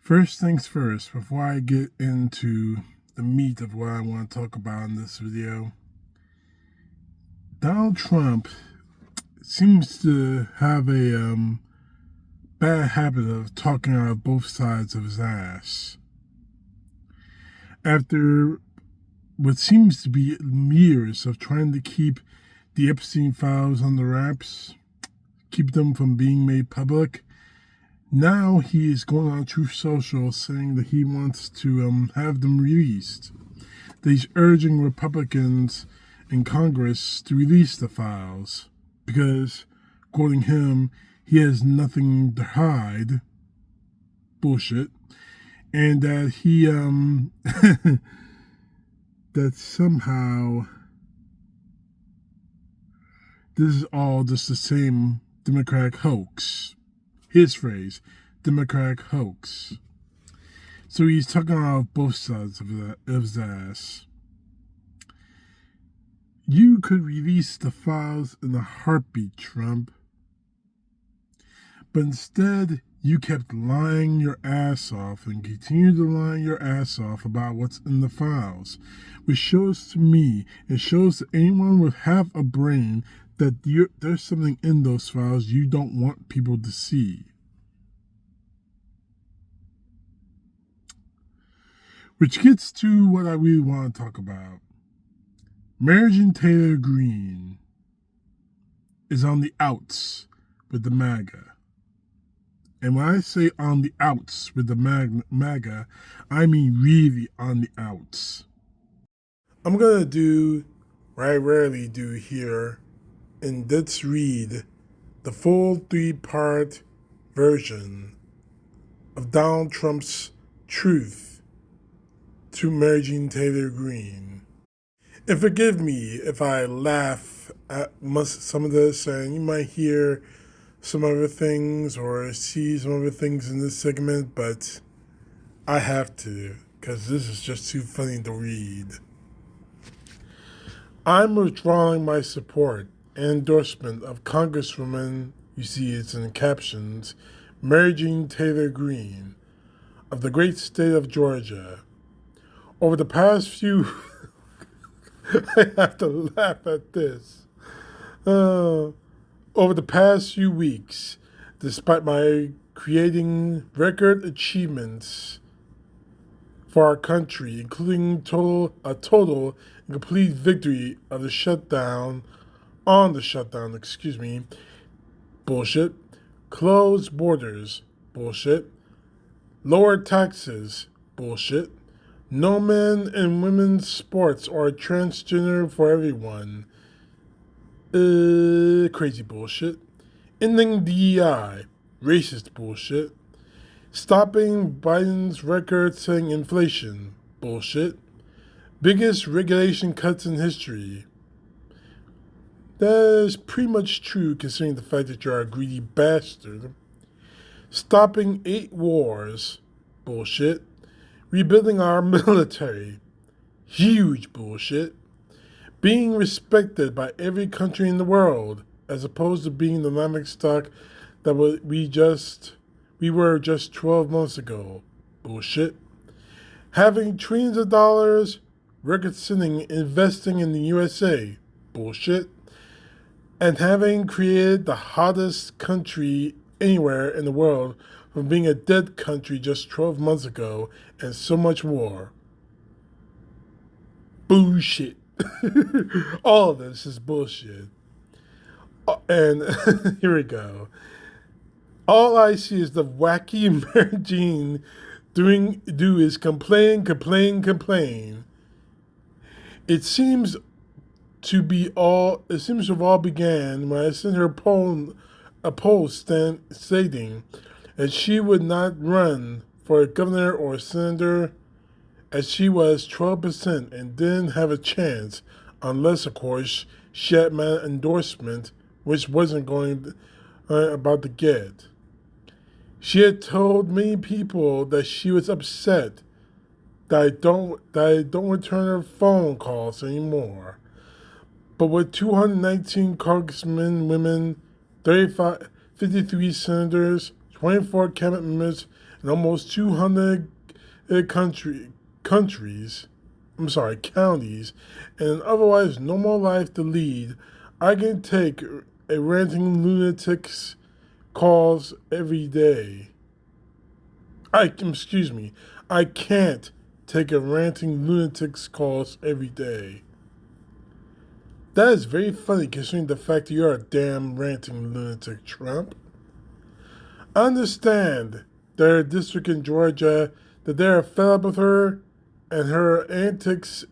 First things first, before I get into the meat of what I want to talk about in this video, Donald Trump seems to have a bad habit of talking out of both sides of his ass. After what seems to be years of trying to keep the Epstein files under wraps, keep them from being made public, now he is going on Truth Social saying that he wants to have them released. That he's urging Republicans in Congress to release the files because, quoting him, he has nothing to hide. Bullshit. And that he, that somehow this is all just the same Democratic hoax. His phrase, Democratic hoax. So he's talking out both sides of his ass. You could release the files in a heartbeat, Trump. But instead, you kept lying your ass off and continue to lie your ass off about what's in the files, which shows to me, it shows to anyone with half a brain that there's something in those files you don't want people to see. Which gets to what I really want to talk about. Marjorie Taylor Greene is on the outs with the MAGA. And when I say on the outs with the MAGA, I mean really on the outs. I'm going to do what I rarely do here, and let's read the full 3-part version of Donald Trump's truth to Marjorie Taylor Greene. And forgive me if I laugh at some of this, and you might hear some other things or see some other things in this segment, but I have to, because this is just too funny to read. I'm withdrawing my support and endorsement of Congresswoman, you see it's in the captions, Marjorie Taylor Greene of the great state of Georgia. Over the past few... I have to laugh at this. Over the past few weeks, despite my creating record achievements for our country, including a total and complete victory of the shutdown, bullshit, closed borders, bullshit, lower taxes, bullshit, no men and women's sports or transgender for everyone, crazy bullshit, ending DEI, racist bullshit, stopping Biden's record-setting inflation, bullshit, biggest regulation cuts in history. That is pretty much true considering the fact that you're a greedy bastard. Stopping 8 wars, bullshit. Rebuilding our military, huge bullshit. Being respected by every country in the world, as opposed to being the laughingstock that we were just 12 months ago, bullshit. Having trillions of dollars, record-setting investing in the USA, bullshit. And having created the hottest country anywhere in the world from being a dead country just 12 months ago, and so much more. Bullshit. All of this is bullshit. And here we go. All I see is the wacky Marjorie do is complain. It seems to have all began when I sent her a post stating that she would not run for a governor or senator as she was 12% and didn't have a chance unless, of course, she had my endorsement, which wasn't about to get. She had told many people that she was upset that I don't return her phone calls anymore. But with 219 congressmen, women, 53 senators, 24 cabinet members, and almost 200 counties, and an otherwise normal life to lead, I can take a ranting lunatic's calls every day. I can't take a ranting lunatic's calls every day. That is very funny considering the fact that you're a damn ranting lunatic, Trump. I understand their district in Georgia that they're fed up with her and her antics,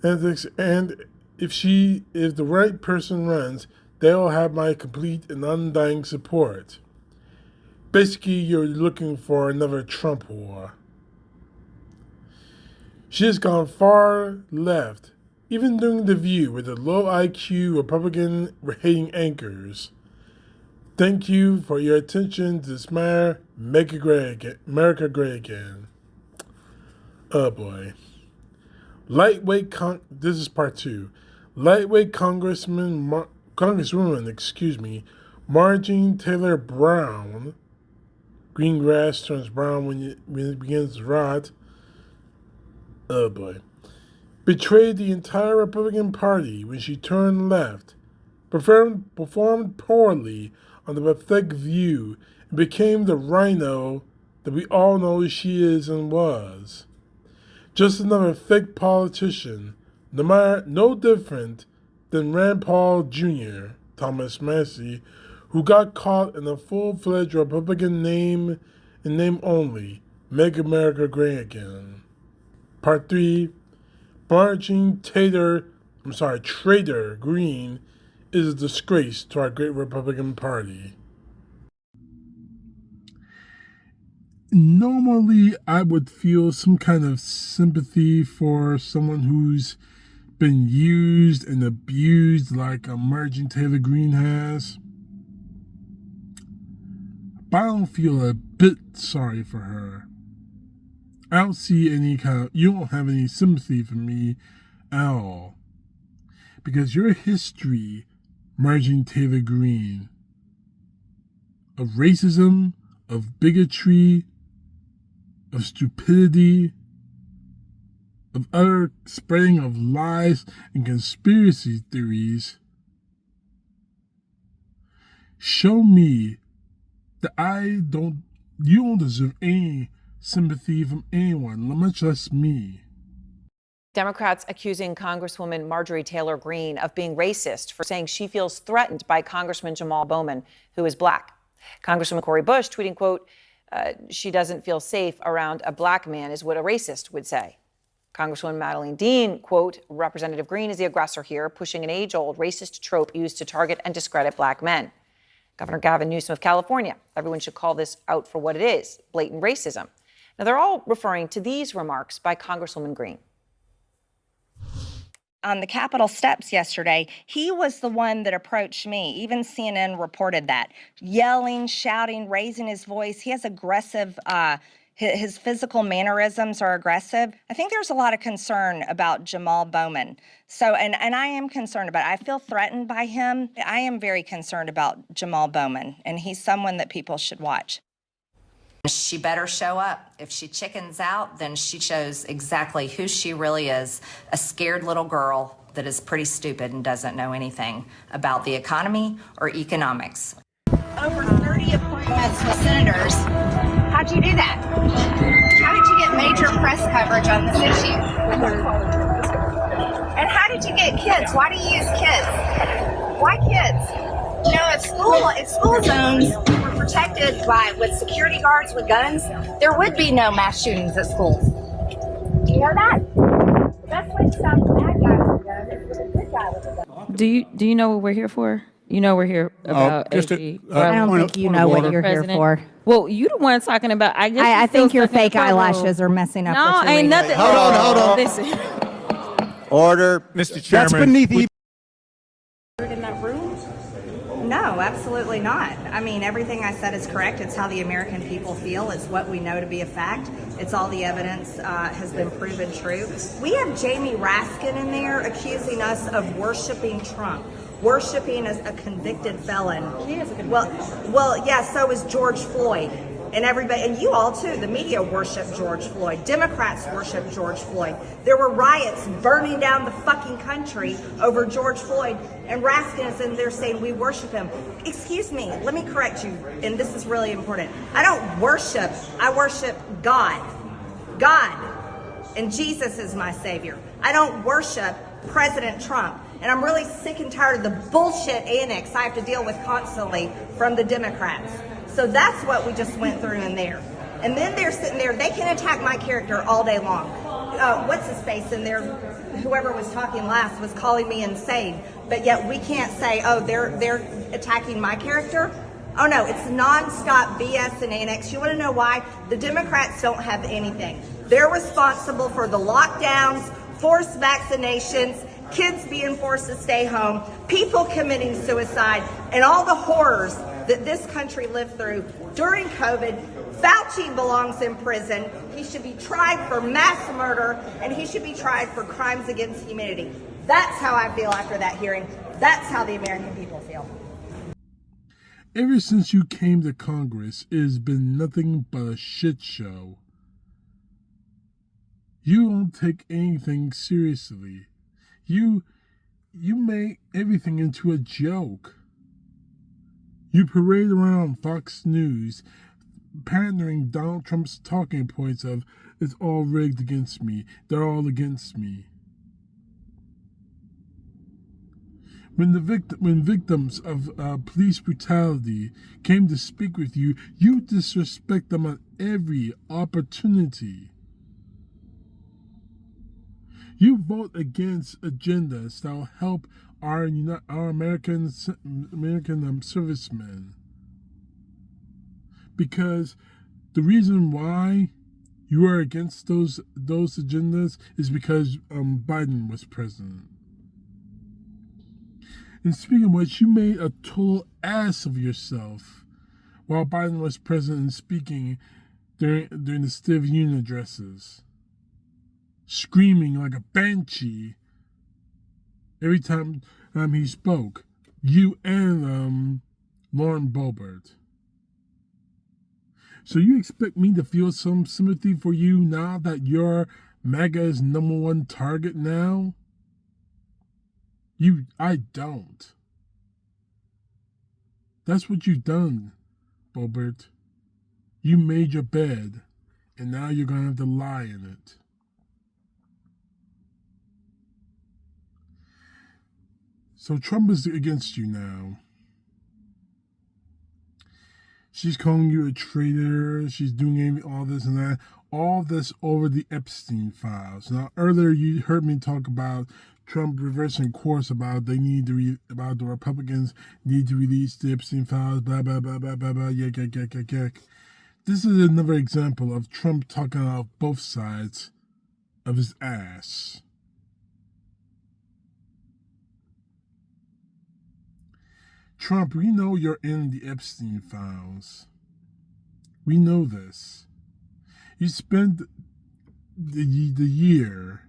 and if the right person runs, they'll have my complete and undying support. Basically, you're looking for another Trump war. She has gone far left, even during The View with the low IQ Republican hating anchors. Thank you for your attention to this matter. Make America great again. Oh boy. This is part 2. Lightweight Congresswoman, Marjorie Taylor Brown. Green grass turns brown when it begins to rot. Oh boy. Betrayed the entire Republican Party when she turned left, performed poorly on the pathetic View, and became the rhino that we all know she is and was. Just another fake politician, no different than Rand Paul Jr., Thomas Massey, who got caught in a full-fledged Republican name and name only, Make America Great Again. Part 3, Marjorie Taylor Greene is a disgrace to our great Republican Party. Normally, I would feel some kind of sympathy for someone who's been used and abused like Marjorie Taylor Greene has. But I don't feel a bit sorry for her. I don't see you don't have any sympathy for me at all. Because your history, Marjorie Taylor Greene, of racism, of bigotry, of stupidity, of utter spreading of lies and conspiracy theories, show me that you don't deserve any sympathy from anyone, much less me. Democrats accusing Congresswoman Marjorie Taylor Greene of being racist for saying she feels threatened by Congressman Jamal Bowman, who is black. Congresswoman Cori Bush tweeting, quote, she doesn't feel safe around a black man is what a racist would say. Congresswoman Madeleine Dean, quote, Representative Greene is the aggressor here, pushing an age-old racist trope used to target and discredit black men. Governor Gavin Newsom of California, everyone should call this out for what it is, blatant racism. Now, they're all referring to these remarks by Congresswoman Greene. On the Capitol steps yesterday, he was the one that approached me. Even CNN reported that. Yelling, shouting, raising his voice. He has aggressive, his physical mannerisms are aggressive. I think there's a lot of concern about Jamal Bowman. So, and I am concerned about it. I feel threatened by him. I am very concerned about Jamal Bowman, and he's someone that people should watch. She better show up. If she chickens out, then she shows exactly who she really is, a scared little girl that is pretty stupid and doesn't know anything about the economy or economics. Over 30 appointments with senators. How'd you do that? How did you get major press coverage on this issue? And how did you get kids? Why do you use kids? Why kids? You know, if school zones were protected with security guards with guns, there would be no mass shootings at schools. Do you know that? The best way to stop the bad guy with a gun is with a good guy with a gun. Do you know what we're here for? You know we're here about AG. I don't think you know what you're here for. Well, you the one talking about. I think your fake eyelashes are messing up. No, ain't nothing. Hold on. Listen. Order, Mr. Chairman. That's beneath you. In that room? No, absolutely not. I mean, everything I said is correct. It's how the American people feel. It's what we know to be a fact. It's all the evidence has been proven true. We have Jamie Raskin in there accusing us of worshiping Trump. worshiping as a convicted felon. He is a convicted felon. Well, yeah, so is George Floyd. And everybody, and you all too, the media worship George Floyd. Democrats worship George Floyd. There were riots burning down the fucking country over George Floyd, and Raskin is in there saying we worship him. Excuse me, let me correct you, and this is really important. I don't worship, I worship God. God. And Jesus is my savior. I don't worship President Trump. And I'm really sick and tired of the bullshit annex I have to deal with constantly from the Democrats. So that's what we just went through in there. And then they're sitting there, they can attack my character all day long. What's his face in there, whoever was talking last was calling me insane. But yet we can't say, oh, they're attacking my character. Oh no, it's nonstop BS and annex. You wanna know why? The Democrats don't have anything. They're responsible for the lockdowns, forced vaccinations, kids being forced to stay home, people committing suicide, and all the horrors that this country lived through during COVID. Fauci belongs in prison. He should be tried for mass murder, and he should be tried for crimes against humanity. That's how I feel after that hearing. That's how the American people feel. Ever since you came to Congress, it has been nothing but a shit show. You don't take anything seriously. You make everything into a joke. You parade around Fox News, pandering Donald Trump's talking points of, it's all rigged against me, they're all against me. When victims of police brutality came to speak with you, you disrespect them on every opportunity. You vote against agendas that will help our American servicemen. Because the reason why you are against those agendas is because Biden was president. And speaking of which, you made a total ass of yourself while Biden was president and speaking during the State of the Union addresses, screaming like a banshee every time he spoke. You and Lauren Boebert. So you expect me to feel some sympathy for you now that you're MAGA's #1 target now? I don't. That's what you've done, Boebert. You made your bed, and now you're going to have to lie in it. So Trump is against you now. She's calling you a traitor. She's doing all this and that. All this over the Epstein files. Now, earlier you heard me talk about Trump reversing course about the Republicans need to release the Epstein files. Blah blah blah blah blah blah. Yak yak yak yak yak. This is another example of Trump talking out both sides of his ass. Trump, we know you're in the Epstein files. We know this. You spent the year.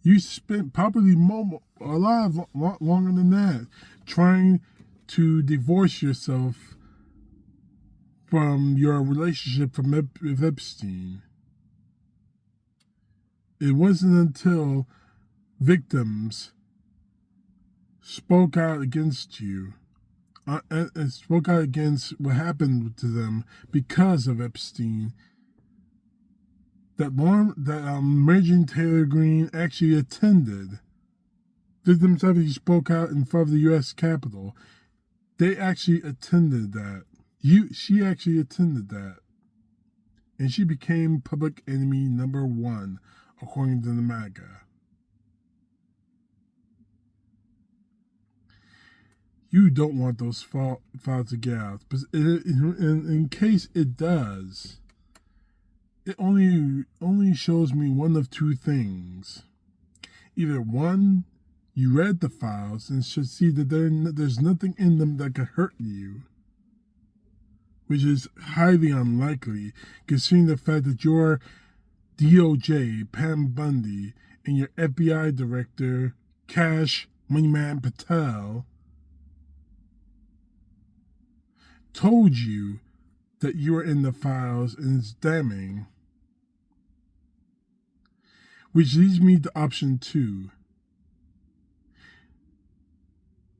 You spent probably a lot longer than that trying to divorce yourself from your relationship with Epstein. It wasn't until victims spoke out against you and spoke out against what happened to them because of Epstein that Marjorie Taylor Greene actually attended. Victims actually spoke out in front of the U.S. Capitol. They actually attended that. She actually attended that. And she became public enemy #1, according to the MAGA. You don't want those files to get out. But in case it does, it only shows me one of two things. Either one, you read the files and should see that there's nothing in them that could hurt you, which is highly unlikely considering the fact that your DOJ, Pam Bundy, and your FBI director, Cash Moneyman Patel told you that you are in the files and it's damning. Which leads me to option 2.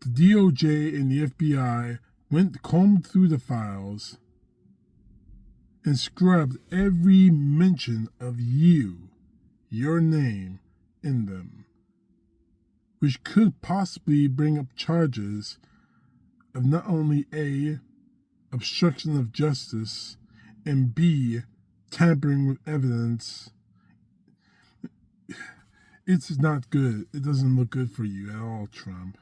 The DOJ and the FBI combed through the files and scrubbed every mention of you, your name, in them, which could possibly bring up charges of not only A, obstruction of justice, and B, tampering with evidence. It's not good. It doesn't look good for you at all, Trump.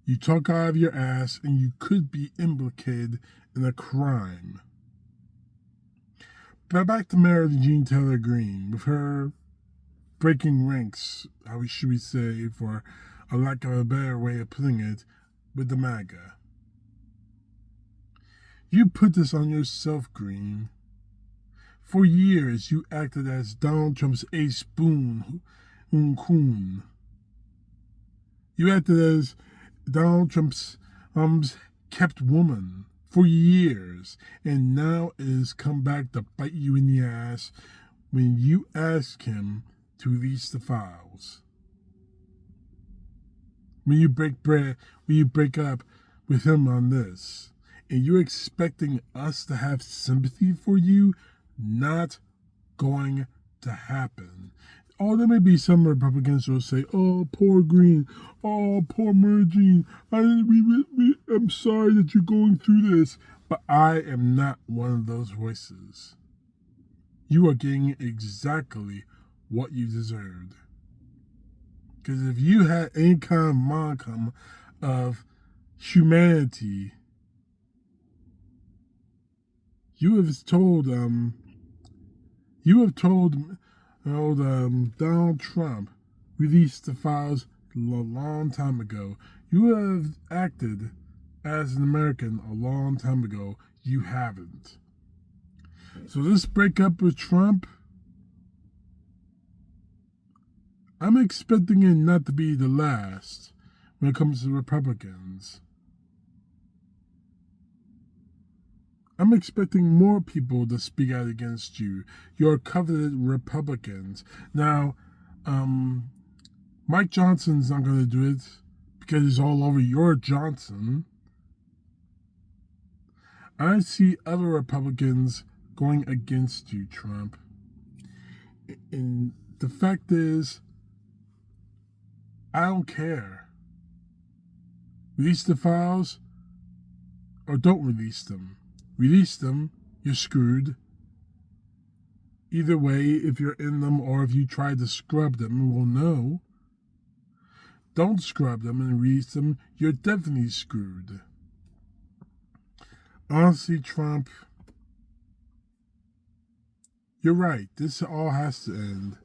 You talk out of your ass and you could be implicated in a crime. But back to Marjorie Taylor Greene with her breaking ranks, how should we say, for a lack of a better way of putting it, with the MAGA. You put this on yourself, Greene. For years, you acted as Donald Trump's ace boon coon. You acted as Donald Trump's kept woman for years, and now it has come back to bite you in the ass when you ask him to release the files. When you break up with him on this, and you're expecting us to have sympathy for you, not going to happen. Oh, there may be some Republicans who will say, "Oh, poor Greene. Oh, poor Marjorie. I'm sorry that you're going through this." But I am not one of those voices. You are getting exactly what you deserved. Because if you had any kind of modicum of humanity, you have told Donald Trump released the files a long time ago. You have acted as an American a long time ago. You haven't. So this breakup with Trump, I'm expecting it not to be the last when it comes to Republicans. I'm expecting more people to speak out against you, your coveted Republicans. Now, Mike Johnson's not going to do it because he's all over your Johnson. I see other Republicans going against you, Trump. And the fact is, I don't care. Release the files or don't release them. Release them, you're screwed. Either way, if you're in them or if you try to scrub them, we'll know. Don't scrub them and release them, you're definitely screwed. Honestly, Trump, you're right. This all has to end.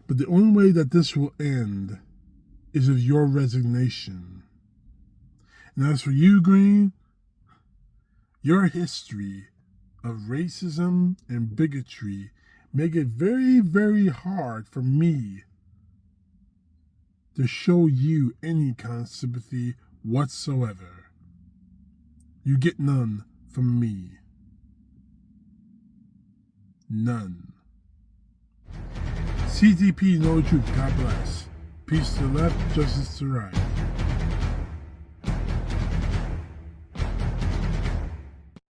But the only way that this will end is with your resignation. And as for you, Greene, your history of racism and bigotry make it very, very hard for me to show you any kind of sympathy whatsoever. You get none from me. None. CTP, know the truth. God bless. Peace to the left, justice to the right.